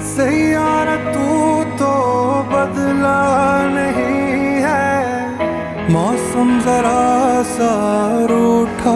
सैयारा तू तो बदला नहीं है, मौसम जरा सा रूठा